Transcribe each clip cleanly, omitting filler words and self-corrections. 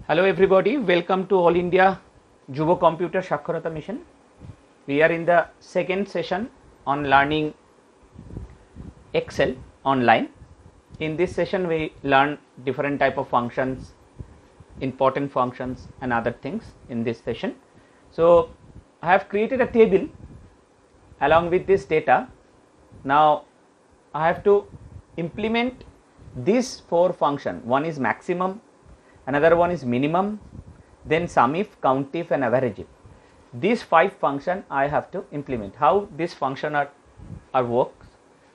Hello everybody, welcome to All India Jubo Computer Saksharata Mission. We are in the second session on learning Excel online. In this session we learn different type of functions, important functions and other things in this session. So I have created a table along with this data. Now I have to implement these four functions. One is maximum, another one is minimum, then SUMIF, COUNTIF and average. These five functions I have to implement. How this function are works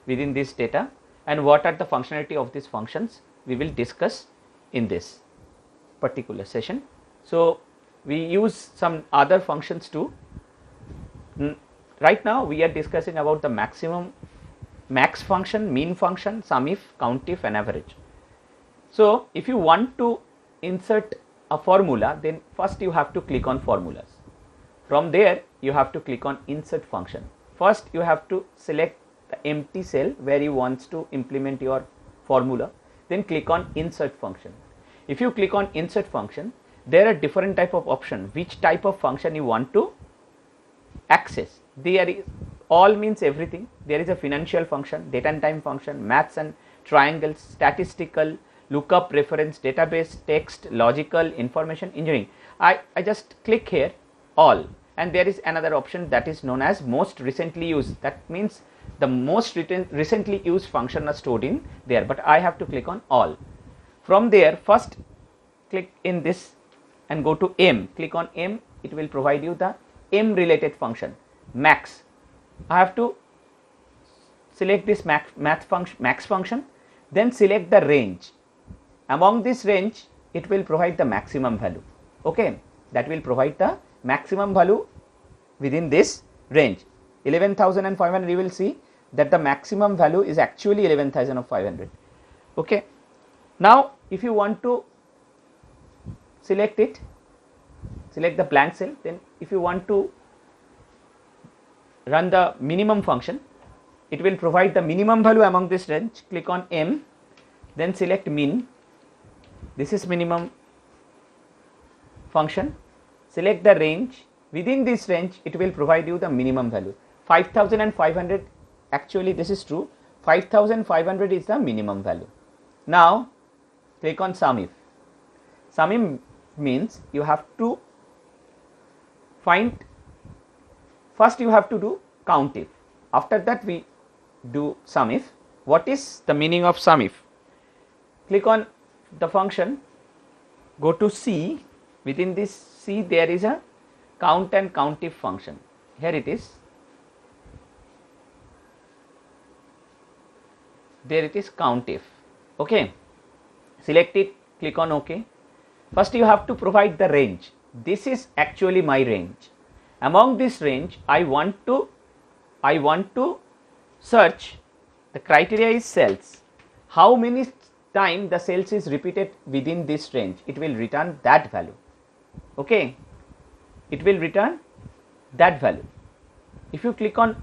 within this data and what are the functionality of these functions we will discuss in this particular session. So we use some other functions too. Right now we are discussing about the maximum, max function, mean function, SUMIF, COUNTIF and average. So if you want to insert a formula, then first you have to click on formulas. From there you have to click on insert function. First you have to select the empty cell where you want to implement your formula, then click on insert function. If you click on insert function, there are different type of option which type of function you want to access. There is all means everything. There is a financial function, date and time function, maths and triangles, statistical, lookup, reference, database, text, logical, information, engineering. I just click here all, and there is another option that is known as most recently used. That means the most recently used function are stored in there, but I have to click on all. From there first click in this and go to M. Click on M. It will provide you the M related function, max. I have to select this max function, then select the range. Among this range it will provide the maximum value. Okay, that will provide the maximum value within this range. 11,500, you will see that the maximum value is actually 11,500. Okay, now if you want to select it, select the blank cell. Then if you want to run the minimum function, it will provide the minimum value among this range. Click on M, then select min. This is minimum function. Select the range. Within this range it will provide you the minimum value. 5,500, actually this is true, 5,500 is the minimum value. Now click on SUMIF. SUMIF means you have to find, first you have to do COUNTIF. After that we do SUMIF. What is the meaning of SUMIF? Click on the function, go to C. Within this C there is a count and COUNTIF function. Here it is. There it is, COUNTIF. Okay, select it, click on OK. First you have to provide the range. This is actually my range. Among this range I want to search, the criteria is cells. How many time the cells is repeated within this range, it will return that value. Okay, it will return that value. If you click on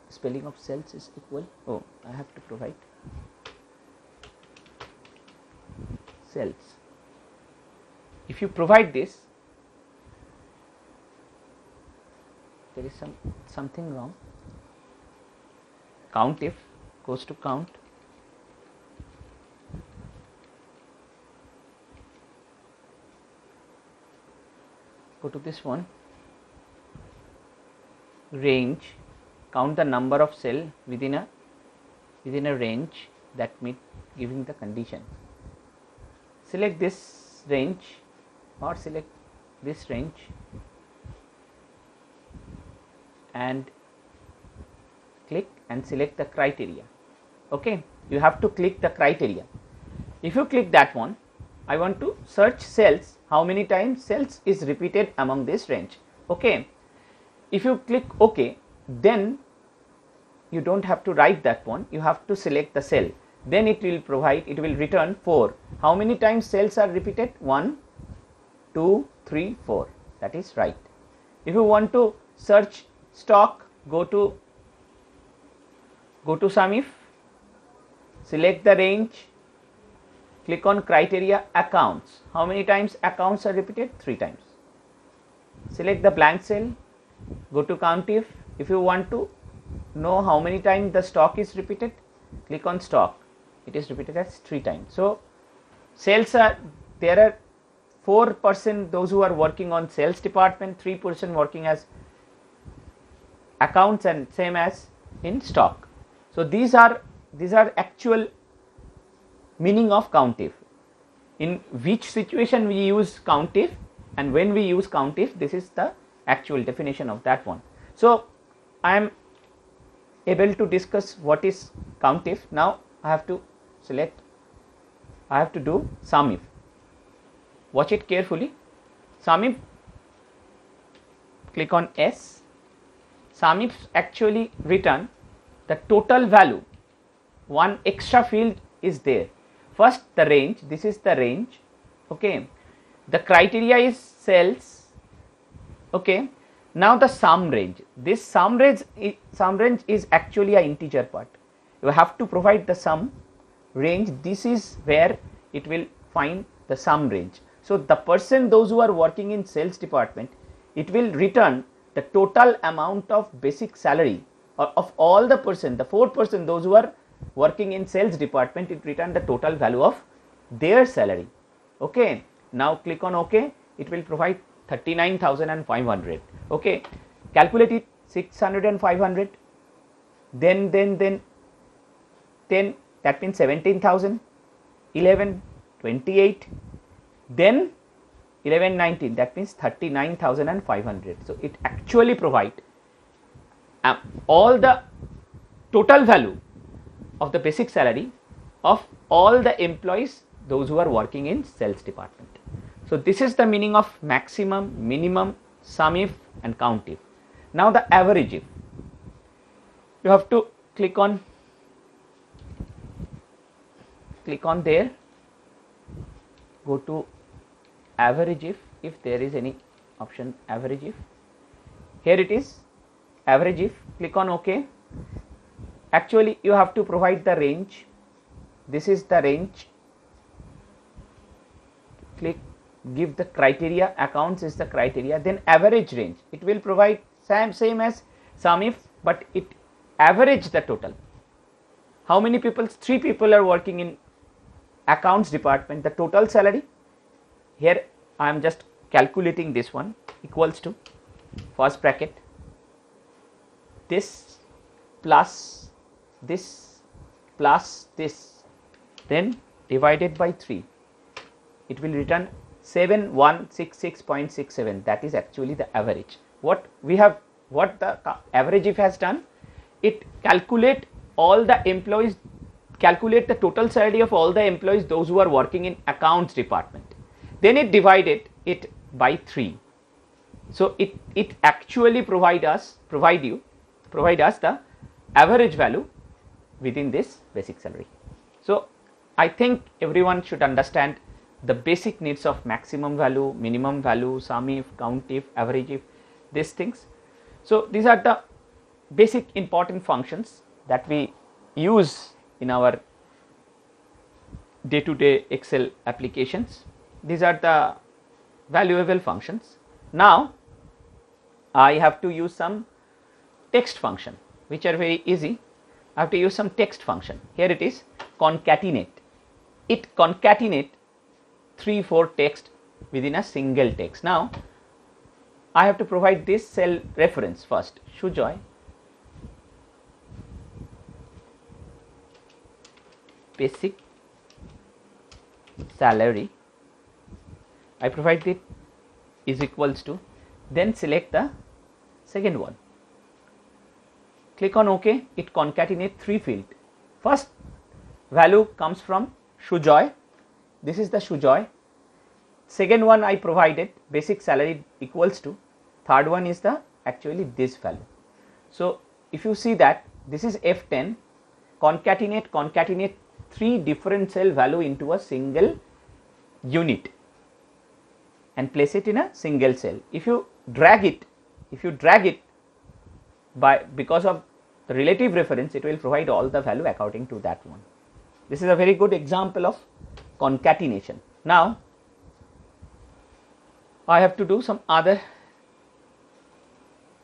spelling of cells is equal, oh, I have to provide cells. If you provide this, there is something wrong. COUNTIF goes to count. Go to this one, range, count the number of cell within a range that meet giving the condition. Select this range or select this range and click and select the criteria. Okay, you have to click the criteria. If you click that one, I want to search cells, how many times cells is repeated among this range. Okay, if you click OK, then you don't have to write that one, you have to select the cell. Then it will provide, it will return 4. How many times cells are repeated? 1, 2, 3, 4. That is right. If you want to search stock, go to SUMIF, select the range, click on criteria accounts. How many times accounts are repeated? 3 times. Select the blank cell, go to COUNTIF. If you want to know how many times the stock is repeated, click on stock. It is repeated as 3 times. So sales are, there are 4% those who are working on sales department, 3% working as accounts, and same as in stock. So these are actual meaning of COUNTIF. In which situation we use COUNTIF and when we use COUNTIF, this is the actual definition of that one. So I am able to discuss what is COUNTIF. Now I have to select, I have to do SUMIF. Watch it carefully. SUMIF, click on S. SUMIF actually return the total value. One extra field is there. First the range, this is the range, okay. The criteria is sales, okay. Now the sum range. This sum range is actually an integer part. You have to provide the sum range. This is where it will find the sum range. So the person, those who are working in sales department, it will return the total amount of basic salary of all the person, the 4%, those who are working in sales department, it return the total value of their salary, okay. Now click on OK. It will provide 39,500, okay. Calculate it, 600 and 500, then that means 17,000, 11, 28, then 11, 19, that means 39,500. So it actually provide all the total value of the basic salary of all the employees, those who are working in sales department. So this is the meaning of maximum, minimum, SUMIF and COUNTIF. Now the average if. You have to click on there, go to average if there is any option average if. Here it is, average if, click on OK. Actually you have to provide the range. This is the range. Click, give the criteria, accounts is the criteria, then average range. It will provide same as SUMIF, but it average the total. How many people? 3 people are working in accounts department. The total salary, here I am just calculating this one, equals to first bracket this plus this, then divided by 3. It will return 7166.67. that is actually the average. What the average if has done, it calculate all the employees, calculate the total salary of all the employees, those who are working in accounts department, then it divided it by 3. So it actually provide us the average value within this basic salary. So I think everyone should understand the basic needs of maximum value, minimum value, SUMIF, COUNTIF, average if, these things. So these are the basic important functions that we use in our day-to-day Excel applications. These are the valuable functions. Now I have to use some text function which are very easy. I have to use some text function. Here it is, concatenate. It concatenate 3-4 text within a single text. Now I have to provide this cell reference first. Sujoy basic salary, I provide it is equals to, then select the second one, click on OK. It concatenate 3 field. First value comes from Sujoy, this is the Sujoy. Second one I provided basic salary equals to, third one is the actually this value. So if you see that this is F10, concatenate 3 different cell value into a single unit and place it in a single cell. If you drag it because of the relative reference, it will provide all the value according to that one. This is a very good example of concatenation. Now I have to do some other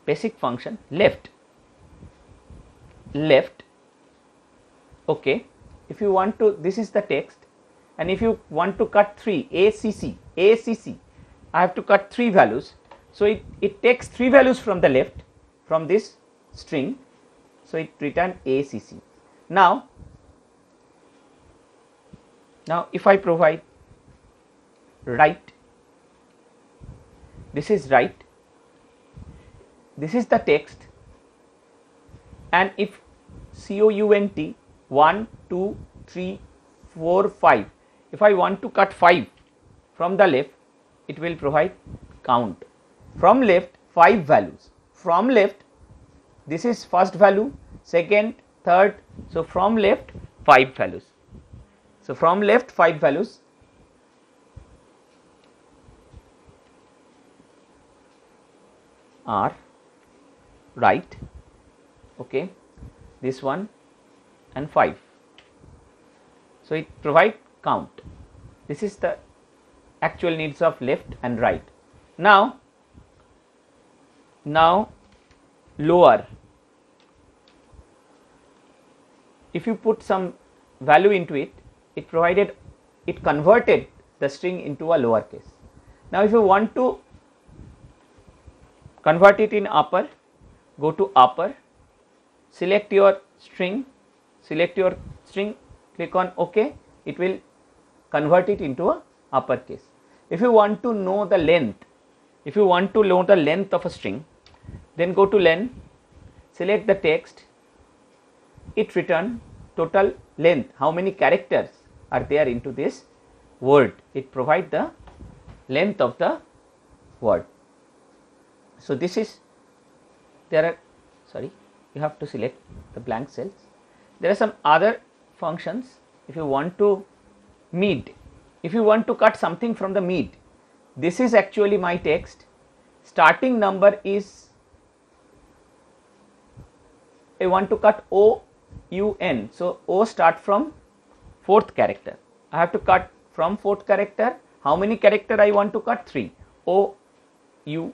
basic function, left, okay. If you want to, this is the text, and if you want to cut 3 ACC, I have to cut 3 values. So it takes 3 values from the left, from this string, so it return ACC. Now if I provide right, this is right, this is the text, and if COUNT 1, 2, 3, 4, 5, if I want to cut 5 from the left, it will provide count. From left 5 values, from left this is first value, second, third, so from left 5 values. So from left 5 values are right, okay, this one and 5. So it provide count. This is the actual needs of left and right. Now lower, if you put some value into it, it converted the string into a lowercase. Now if you want to convert it in upper, go to upper, select your string, click on OK, it will convert it into a uppercase. If you want to know the length, of a string, then go to len, select the text, it return total length, how many characters are there into this word, it provide the length of the word. So this is, you have to select the blank cells. There are some other functions. If you want to cut something from the mid, this is actually my text, starting number is, I want to cut OUN, so O start from 4th character, I have to cut from 4th character, how many character I want to cut? 3, OUN,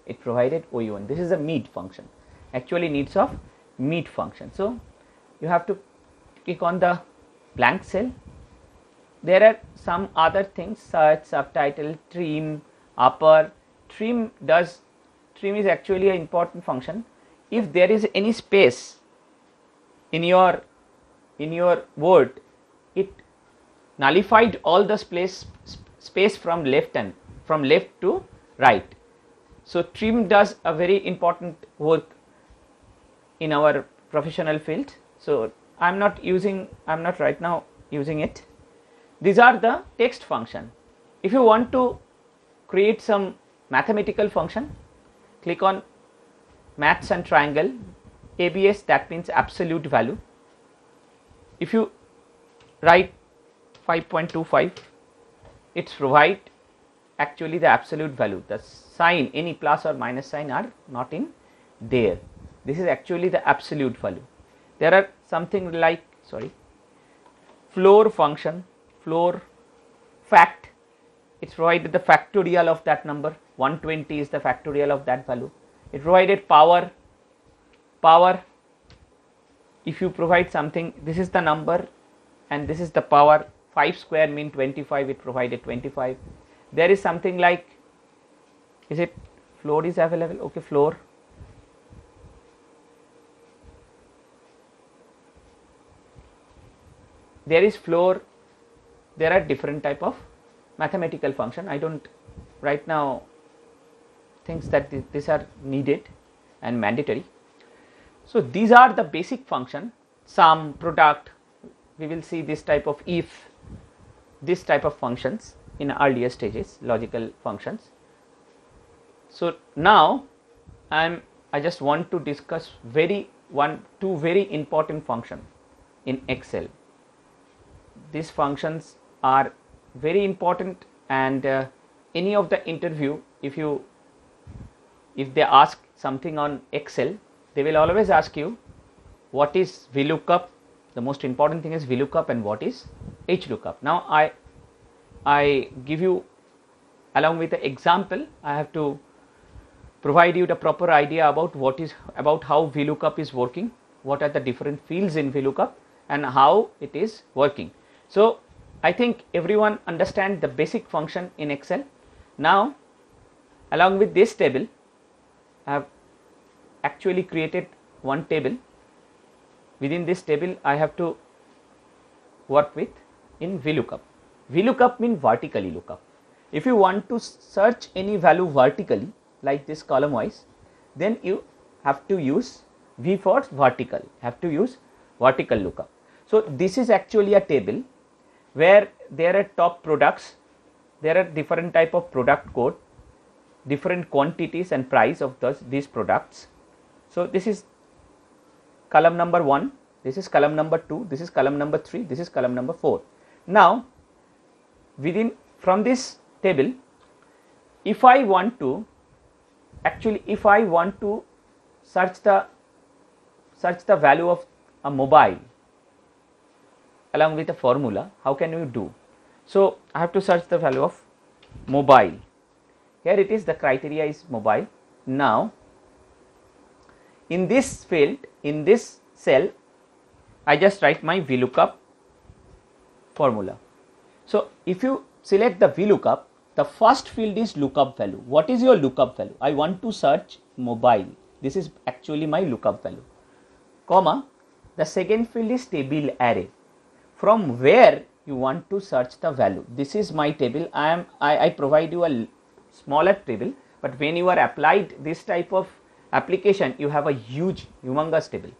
it provided OUN. This is a mid function, actually needs of mid function. So you have to click on the blank cell. There are some other things, search, subtitle, trim, upper. Trim is actually an important function. If there is any space in your word, it nullified all the space from left to right. So trim does a very important work in our professional field. So I'm not right now using it. These are the text function. If you want to create some mathematical function, click on maths and triangle, ABS, that means absolute value. If you write 5.25, it's provide actually the absolute value. The sign, any plus or minus sign are not in there. This is actually the absolute value. There are something like floor function, floor fact, it's provided the factorial of that number, 120 is the factorial of that value. It provided power, if you provide something, this is the number and this is the power, 5 square mean 25, it provided 25. There is something like, is it floor is available? Okay, floor. There is floor. There are different type of mathematical function. I don't right now think that these are needed and mandatory. So these are the basic function, sum, product. We will see this type of if, this type of functions in earlier stages, logical functions. So now I just want to discuss two very important functions in Excel. These functions are very important, and any of the interview, if they ask something on Excel, they will always ask you what is VLOOKUP. The most important thing is VLOOKUP and what is HLOOKUP. Now I give you along with the example, I have to provide you the proper idea about how VLOOKUP is working, what are the different fields in VLOOKUP and how it is working. So I think everyone understand the basic function in Excel. Now along with this table, I have actually created one table. Within this table I have to work with in VLOOKUP. VLOOKUP means vertically lookup. If you want to search any value vertically like this column wise, then you have to use V for vertical, have to use vertical lookup. So this is actually a table where there are top products, there are different type of product code, different quantities and price of these products. So this is column number 1, this is column number 2, this is column number 3, this is column number 4. Now from this table, if I want to search the value of a mobile along with a formula, how can we do? So I have to search the value of mobile. Here it is, the criteria is mobile. Now in this field, in this cell, I just write my VLOOKUP formula. So if you select the VLOOKUP, the first field is lookup value. What is your lookup value? I want to search mobile. This is actually my lookup value. Comma, the second field is table array. From where you want to search the value. This is my table. I provide you a smaller table, but when you are applied this type of application, you have a humongous table.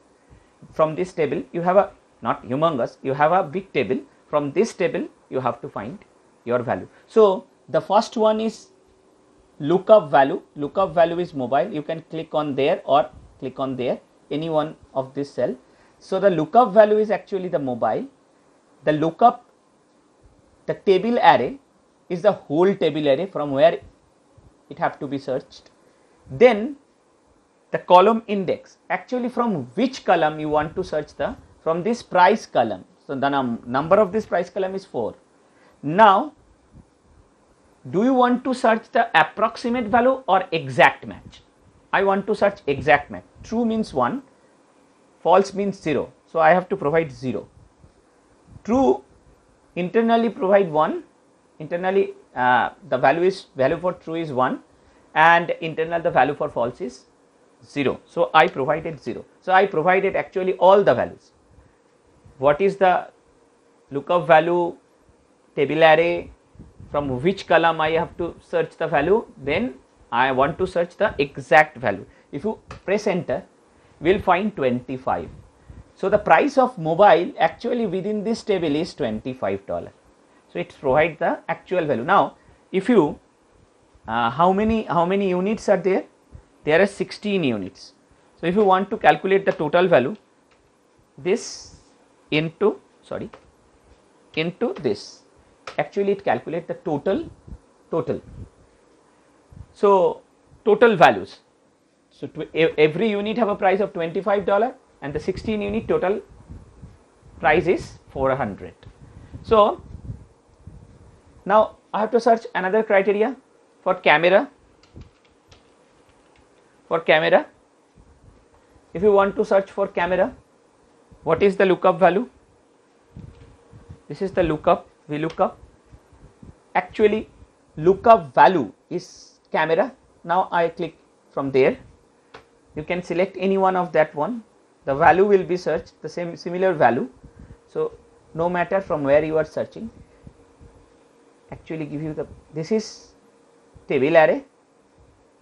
From this table you have a, not humongous, you have a big table. From this table you have to find your value. So the first one is lookup value. Lookup value is mobile. You can click on there or click on there, any one of this cell. So the lookup value is actually the mobile. The lookup, the table array is the whole table array from where it have to be searched. Then the column index, actually from which column you want to search from this price column. So the number of this price column is 4. Now do you want to search the approximate value or exact match? I want to search exact match. True means 1, false means 0. So I have to provide 0. True internally provide 1, internally the value for true is 1 and internal the value for false is 0. So I provided 0. So I provided actually all the values. What is the lookup value, table array, from which column I have to search the value, then I want to search the exact value. If you press enter, we will find 25. So the price of mobile actually within this table is $25. So it provides the actual value. Now if you how many units are there? There are 16 units. So if you want to calculate the total value, this into this, actually it calculates the total. So total values. So every unit have a price of $25 and the 16 unit total price is 400. So now I have to search another criteria for camera. For camera, if you want to search for camera, what is the lookup value? This is the lookup, VLOOKUP. Actually lookup value is camera. Now I click from there. You can select any one of that one. The value will be searched, the same similar value. So no matter from where you are searching, actually give you this is table array,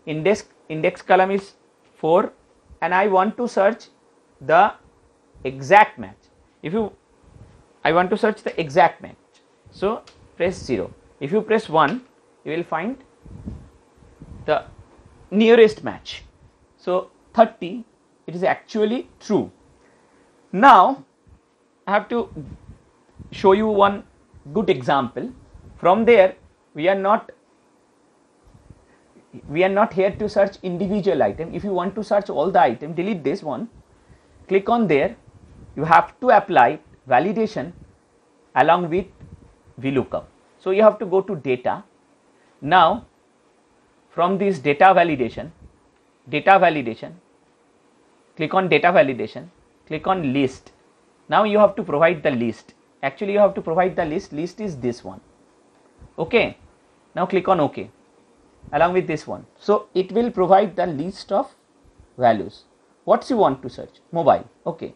index column is 4 and I want to search the exact match. I want to search the exact match. So press 0. If you press 1, you will find the nearest match. So 30, it is actually true. Now I have to show you one good example. From there we are not here to search individual item. If you want to search all the item, delete this one, click on there. You have to apply validation along with VLOOKUP. So you have to go to data. Now from this data validation, click on data validation, click on list. Now you have to provide the list. Actually you have to provide the list is this one. Okay, now click on OK along with this one. So it will provide the list of values. What you want to search? Mobile. Okay,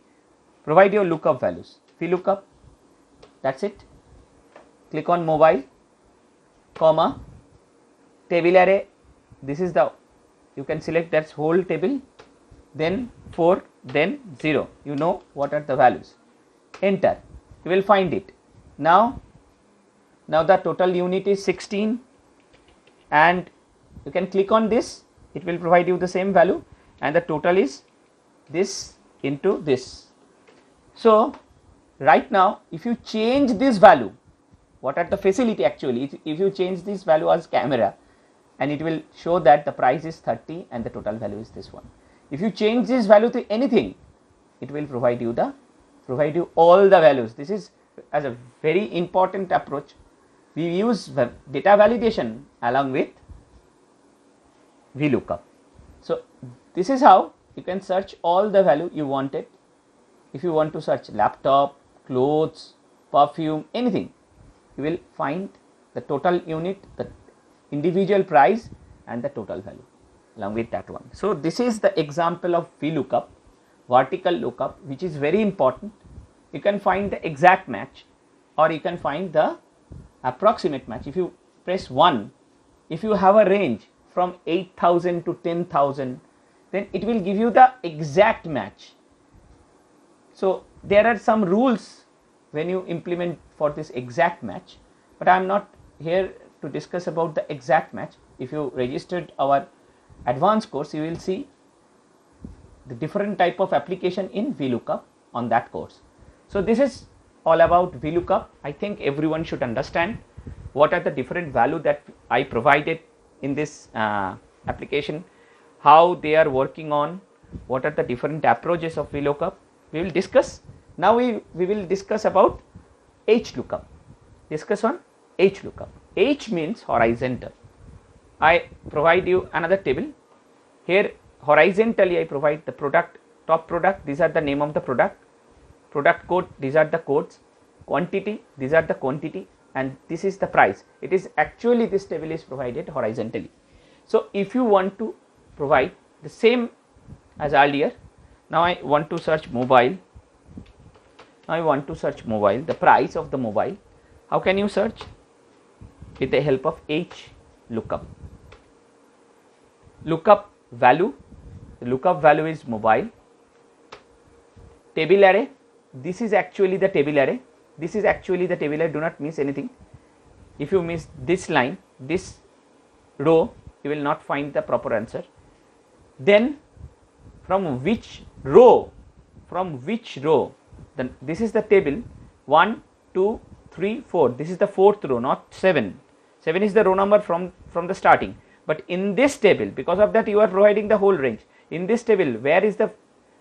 provide your lookup values. VLOOKUP, that's it. Click on mobile, comma, table array. This is the, you can select that whole table, then 4, then 0. You know what are the values. Enter. You will find it. Now the total unit is 16, and you can click on this. It will provide you the same value, and the total is this into this. So right now if you change this value, what are the facility actually, if you change this value as camera, and it will show that the price is 30 and the total value is this one. If you change this value to anything, it will provide you all the values. This is as a very important approach. We use data validation along with VLOOKUP. So this is how you can search all the value you wanted. If you want to search laptop, clothes, perfume, anything, you will find the total unit, the individual price, and the total value along with that one. So this is the example of VLOOKUP, vertical lookup, which is very important. You can find the exact match, or you can find the approximate match. If you press 1, if you have a range from 8,000 to 10,000, then it will give you the exact match. So there are some rules when you implement for this exact match, but I am not here to discuss about the exact match. If you registered our advanced course, you will see the different type of application in VLOOKUP on that course. So this is all about VLOOKUP. I think everyone should understand what are the different value that I provided in this application, how they are working on, what are the different approaches of VLOOKUP. We will discuss. Now we will discuss about HLOOKUP. Discuss on HLOOKUP. H means horizontal. I provide you another table. Here horizontally I provide the product, top product, these are the name of the product, product code, these are the codes, quantity, these are the quantity, and this is the price. It is actually, this table is provided horizontally. So if you want to provide the same as earlier, now I want to search mobile. Now I want to search mobile, the price of the mobile. How can you search? With the help of HLOOKUP. Lookup value, the lookup value is mobile. Table array, this is actually the table array. This is actually the table array, do not miss anything. If you miss this line, this row, you will not find the proper answer. Then from which row, then this is the table 1, 2, 3, 4. This is the 4th row, not 7. 7 is the row number from the starting. But in this table, because of that you are providing the whole range. In this table, where is the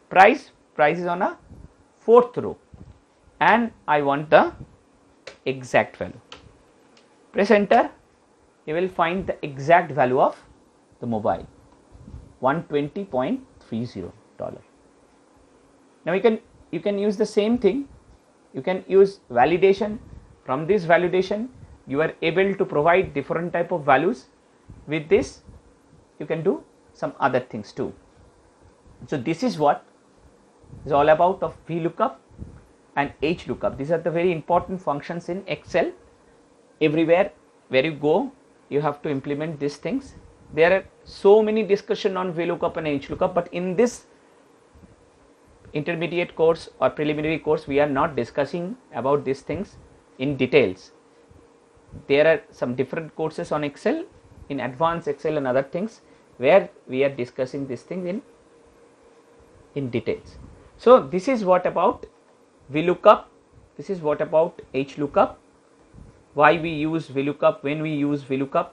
price? Price is on a 4th row, and I want the exact value. Press enter, you will find the exact value of the mobile, $120.30. Now you can use the same thing. You can use validation. From this validation, you are able to provide different type of values. With this, you can do some other things too. So this is what is all about of VLOOKUP and HLOOKUP. These are the very important functions in Excel. Everywhere where you go, you have to implement these things. There are so many discussion on VLOOKUP and HLOOKUP, but in this intermediate course or preliminary course, we are not discussing about these things in details. There are some different courses on Excel, in advanced Excel and other things, where we are discussing this thing in details. So this is what about VLOOKUP, this is what about HLOOKUP, why we use VLOOKUP, when we use VLOOKUP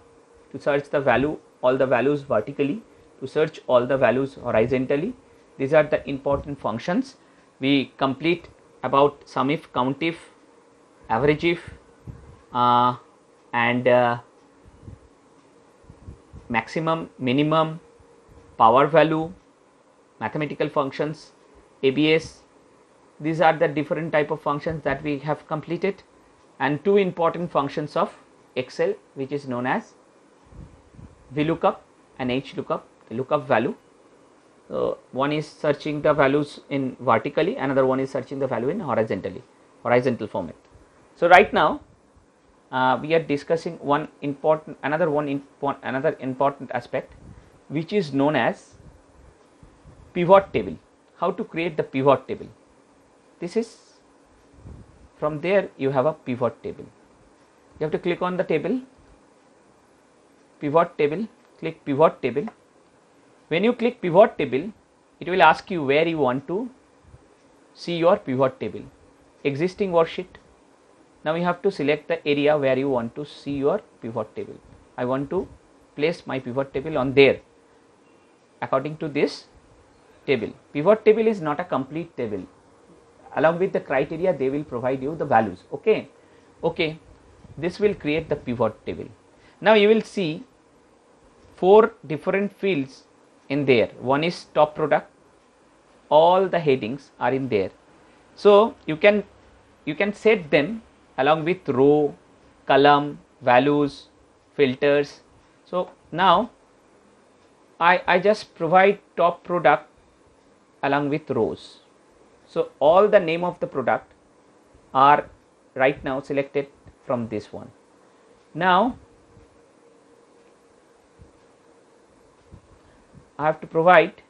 to search the value, all the values vertically, to search all the values horizontally. These are the important functions. We complete about SUMIF, COUNTIF, average if, and maximum, minimum, power value, mathematical functions, ABS. These are the different type of functions that we have completed, and two important functions of Excel, which is known as VLOOKUP and HLOOKUP, the lookup value. One is searching the values in vertically, another one is searching the value in horizontal format. So right now we are discussing another important aspect, which is known as pivot table. How to create the pivot table? This is, from there you have a pivot table. You have to click on the table, pivot table, click pivot table. When you click pivot table, it will ask you where you want to see your pivot table, existing worksheet. Now you have to select the area where you want to see your pivot table. I want to place my pivot table on there according to this table. Pivot table is not a complete table. Along with the criteria, they will provide you the values. Okay, this will create the pivot table. Now you will see 4 different fields in there. One is top product, all the headings are in there. So you can set them along with row, column, values, filters. So now I just provide top product along with rows. So all the name of the product are right now selected from this one. Now I have to provide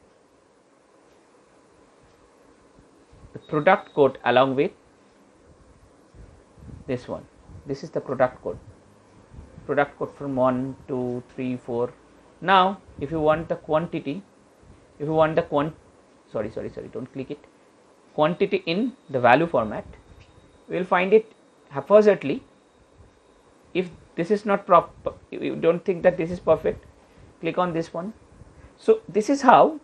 the product code along with this one. This is the product code from 1, 2, 3, 4. Now if you want the quantity, if you want the don't click it, quantity in the value format, you will find it haphazardly. If this is not proper, you don't think that this is perfect, click on this one. So this is how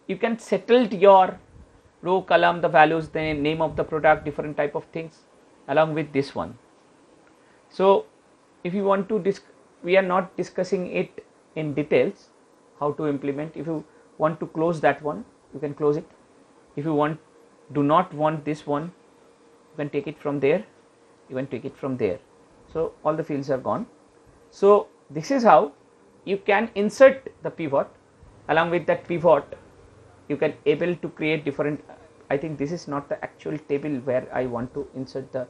you can settle your row, column, the values, the name of the product, different type of things along with this one. So if you want to we are not discussing it in details how to implement. If you want to close that one, you can close it. If you do not want this one, you can take it from there, you can take it from there. So all the fields are gone. So this is how you can insert the pivot. Along with that pivot, you can able to create different. I think this is not the actual table where I want to insert the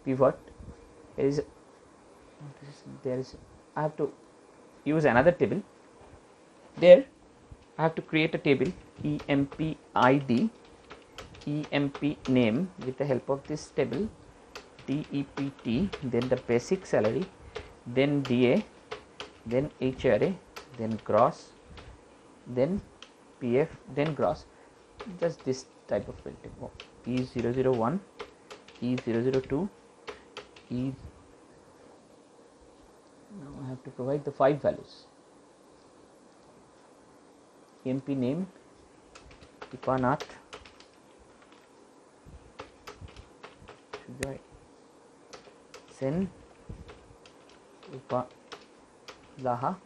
pivot. I have to use another table. There I have to create a table, EMP ID, EMP name, with the help of this table, DEPT, then the basic salary, then DA, then HRA, then gross, then PF, then gross, just this type of filter. E001, E002, now I have to provide the 5 values. EMP name, Ipanath, Sen Upalaha,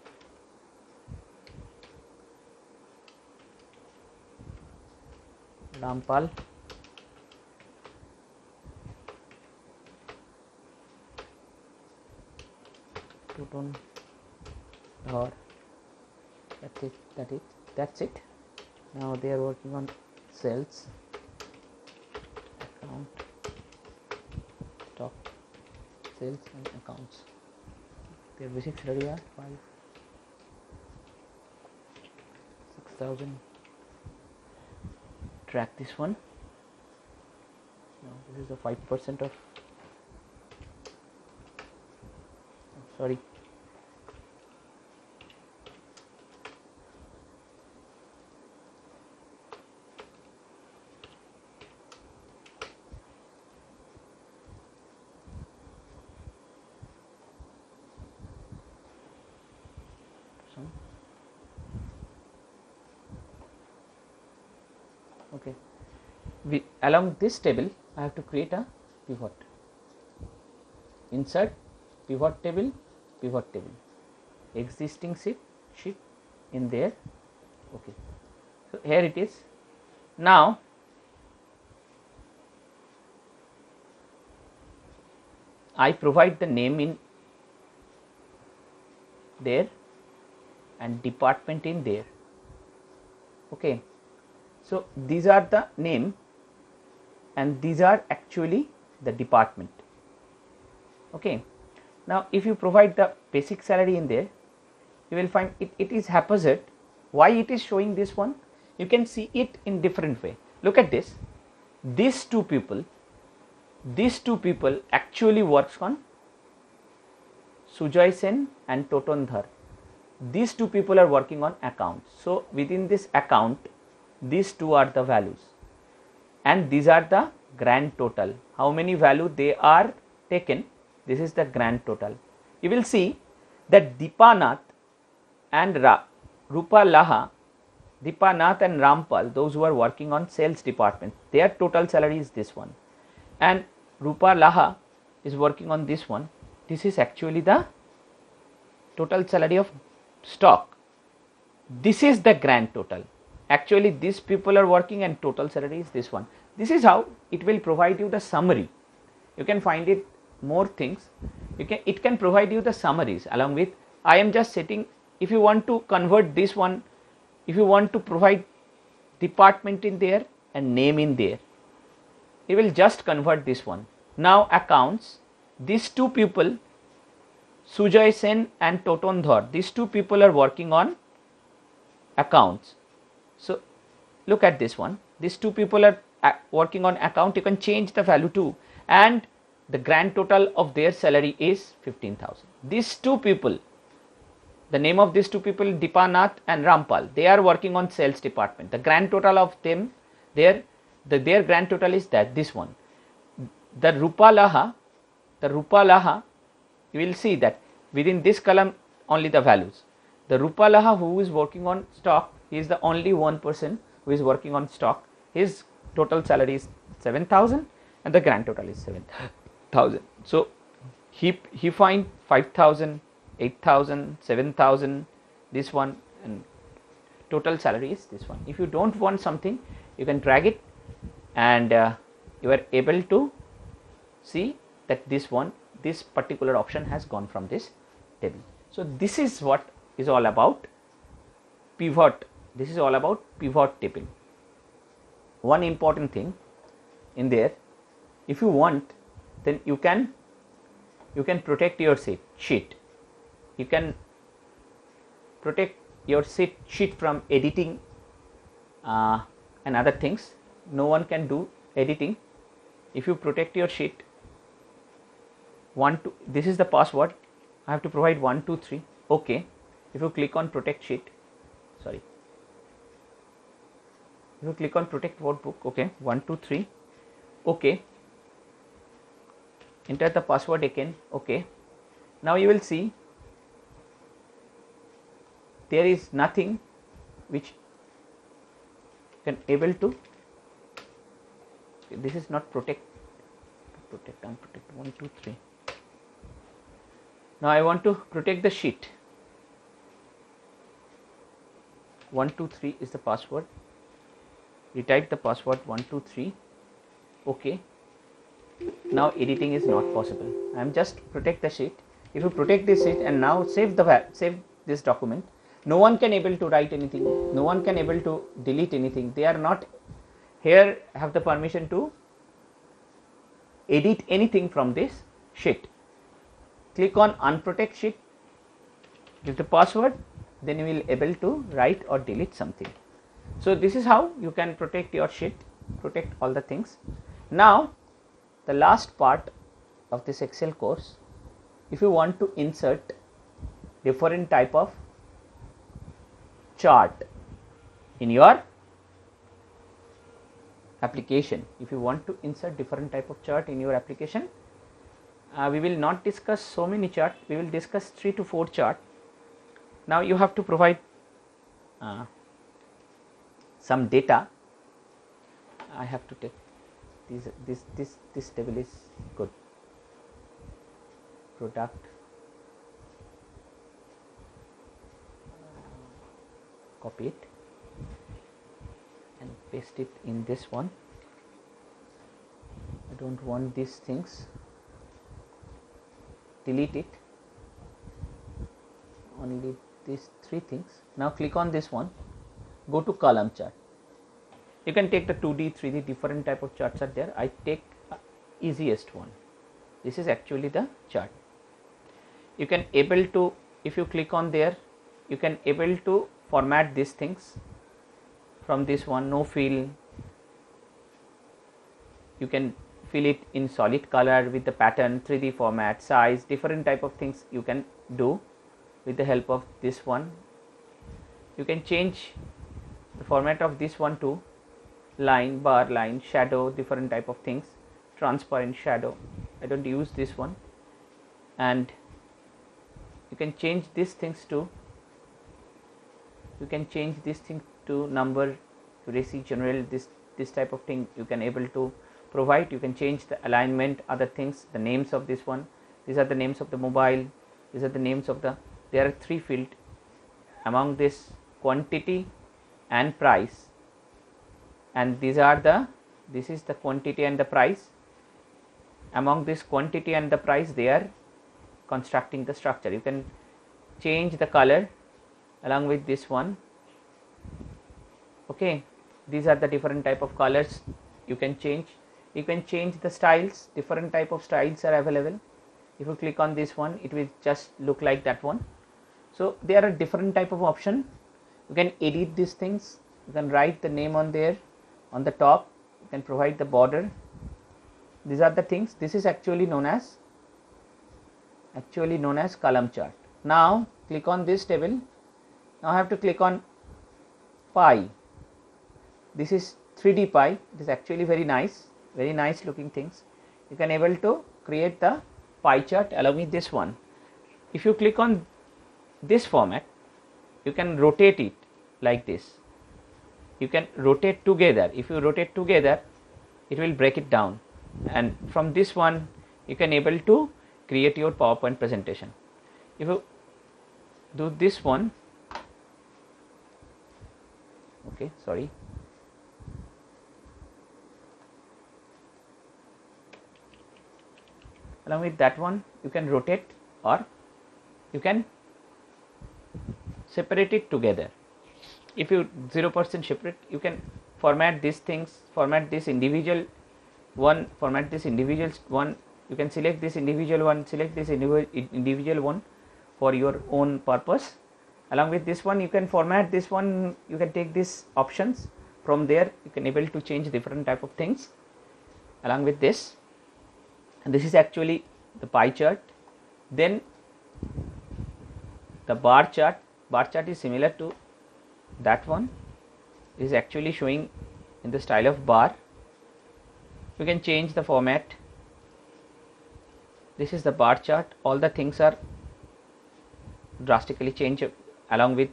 Rampal, Pluton, Dhar. That's it. Now they are working on sales, account, stock, sales and accounts. Their basic salary are 6,000. Track this one. Now this is the 5% of, sorry, okay. Along this table I have to create a pivot. Insert pivot table, pivot table, existing sheet in there. Okay, so here it is. Now I provide the name in there and department in there. Okay, so these are the name and these are actually the department. Okay, now if you provide the basic salary in there, you will find it is haphazard. Why it is showing this one? You can see it in different way. Look at this. These two people actually works on Sujoy Sen and Toton Dhar. These two people are working on accounts. So within this account, these two are the values, and these are the grand total. How many value they are taken? This is the grand total. You will see that Dipanath and Rupa Laha, Dipanath and Rampal, those who are working on sales department, their total salary is this one, and Rupa Laha is working on this one. This is actually the total salary of stock. This is the grand total. Actually these people are working and total salary is this one. This is how it will provide you the summary. You can find it more things. It can provide you the summaries along with. I am just setting. If you want to convert this one, if you want to provide department in there and name in there, it will just convert this one. Now accounts, these two people, Sujoy Sen and Toton Dhar, these two people are working on accounts. So look at this one. These two people are working on account. You can change the value too, and the grand total of their salary is 15,000. These two people, the name of these two people, Dipanath and Rampal, they are working on sales department. The grand total of them, their grand total is this one. The Rupa Laha, you will see that within this column only the values. The Rupa Laha who is working on stock, he is the only one person who is working on stock. His total salary is 7,000 and the grand total is 7,000. So he find 5,000, 8,000, 7,000, this one, and total salary is this one. If you don't want something, you can drag it and you are able to see that this particular option has gone from this table. So this is what is all about pivot. This is all about pivot table. One important thing in there, if you want, then you can protect your sheet. You can protect your sheet from editing and other things. No one can do editing. If you protect your sheet, this is the password. I have to provide 1, 2, 3. Okay. If you click on protect sheet, if you click on protect workbook, okay, 1, 2, 3, okay. Enter the password again, okay. Now you will see there is nothing which can able to. This is not protect, unprotect, 1, 2, 3. Now I want to protect the sheet. 1, 2, 3 is the password. Retype the password 1, 2, 3. Okay. Now editing is not possible. I am just protect the sheet. If you protect this sheet and now save this document, no one can able to write anything. No one can able to delete anything. They are not here have the permission to edit anything from this sheet. Click on unprotect sheet, give the password, then you will able to write or delete something. So this is how you can protect your sheet, protect all the things. Now the last part of this Excel course, if you want to insert different type of chart in your application, if you want to insert different type of chart in your application, we will not discuss so many chart, we will discuss 3 to 4 chart. Now you have to provide some data. I have to take this table is good. Product copy it and paste it in this one. I don't want these things, delete it, only these three things. Now click on this one, go to column chart. You can take the 2D, 3D, different type of charts are there. I take easiest one. This is actually the chart. You can able to, if you click on there, you can able to format these things from this one. No fill, you can fill it in solid color with the pattern, 3D format, size, different type of things you can do with the help of this one. You can change the format of this one to line, bar, line, shadow, different type of things, transparent shadow. I don't use this one. And you can change these things to, you can change this thing to number, accuracy, general, this type of thing you can able to provide. You can change the alignment, other things, the names of this one. These are the names of the mobile, these are the names of the, there are three fields among this, quantity and price, and these are the, this is the quantity and the price. Among this quantity and the price, they are constructing the structure. You can change the color along with this one. Okay, these are the different type of colors you can change. You can change the styles, different type of styles are available. If you click on this one, it will just look like that one. So there are different type of option. You can edit these things, you can write the name on there on the top, you can provide the border. These are the things. This is actually known as column chart. Now click on this table. Now I have to click on pie. This is 3D pie. It is actually very nice looking things. You can able to create the pie chart along with this one. If you click on this format, you can rotate it like this. You can rotate together. If you rotate together, it will break it down, and from this one you can able to create your PowerPoint presentation. If you do this one, okay, sorry, along with that one you can rotate, or you can separate it together. If you 0% separate, you can format these things, format this individual one, format this individual one. You can select this individual one, select this individual one for your own purpose. Along with this one, you can format this one. You can take these options from there. You can able to change different type of things along with this. And this is actually the pie chart. Then the bar chart. Bar chart is similar to that one. It is actually showing in the style of bar. You can change the format. This is the bar chart. All the things are drastically changed along with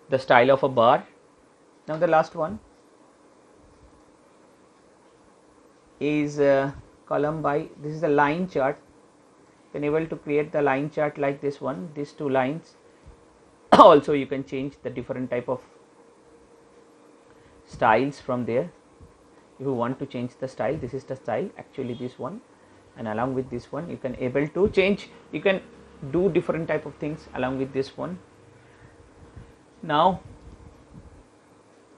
the style of a bar. Now the last one is column by, this is the line chart. You can able to create the line chart like this one, these two lines. Also you can change the different type of styles from there. If you want to change the style, this is the style, actually this one, and along with this one you can able to change. You can do different type of things along with this one. Now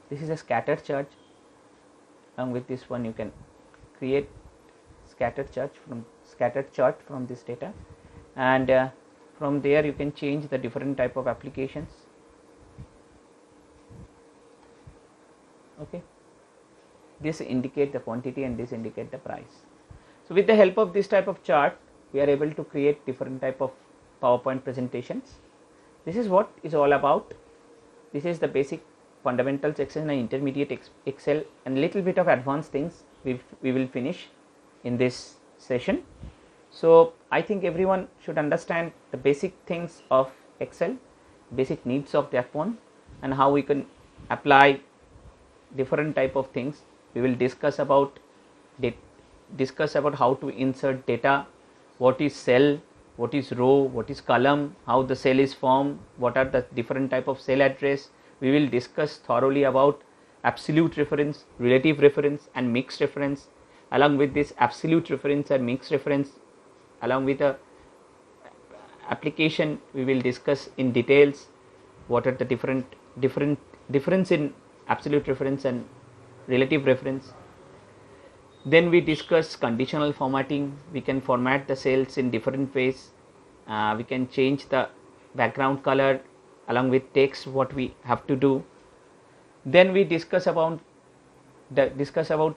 this is a scatter chart. Along with this one you can create scattered chart from this data, and from there you can change the different type of applications. Okay, this indicate the quantity and this indicate the price. So with the help of this type of chart, we are able to create different type of PowerPoint presentations. This is what is all about. This is the basic fundamentals Excel and intermediate Excel, and little bit of advanced things we will finish in this session. So I think everyone should understand the basic things of Excel, basic needs of that one, and how we can apply different type of things. We will discuss about how to insert data, what is cell, what is row, what is column, how the cell is formed, what are the different type of cell address, we will discuss thoroughly about absolute reference, relative reference and mixed reference. Along with this absolute reference and mixed reference, along with a application, we will discuss in details what are the difference in absolute reference and relative reference. Then we discuss conditional formatting. We can format the cells in different ways. We can change the background color along with text, what we have to do. Then we discuss about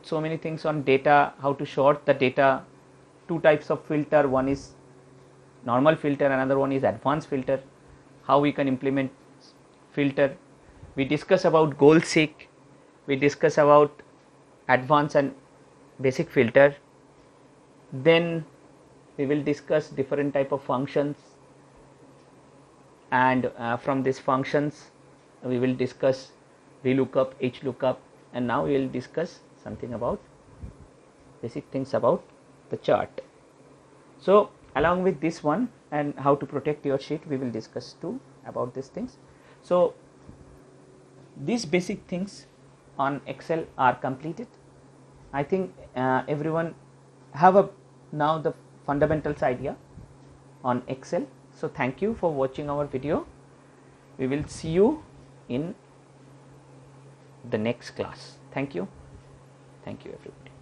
so many things on data, how to sort the data, two types of filter, one is normal filter, another one is advanced filter, how we can implement filter. We discuss about goal seek, we discuss about advanced and basic filter. Then we will discuss different type of functions, and from these functions we will discuss VLOOKUP, HLOOKUP, and now we will discuss something about basic things about the chart. So along with this one and how to protect your sheet, we will discuss too about these things. So these basic things on Excel are completed. I think everyone have now the fundamentals idea on Excel. So thank you for watching our video. We will see you in the next class. Thank you everybody.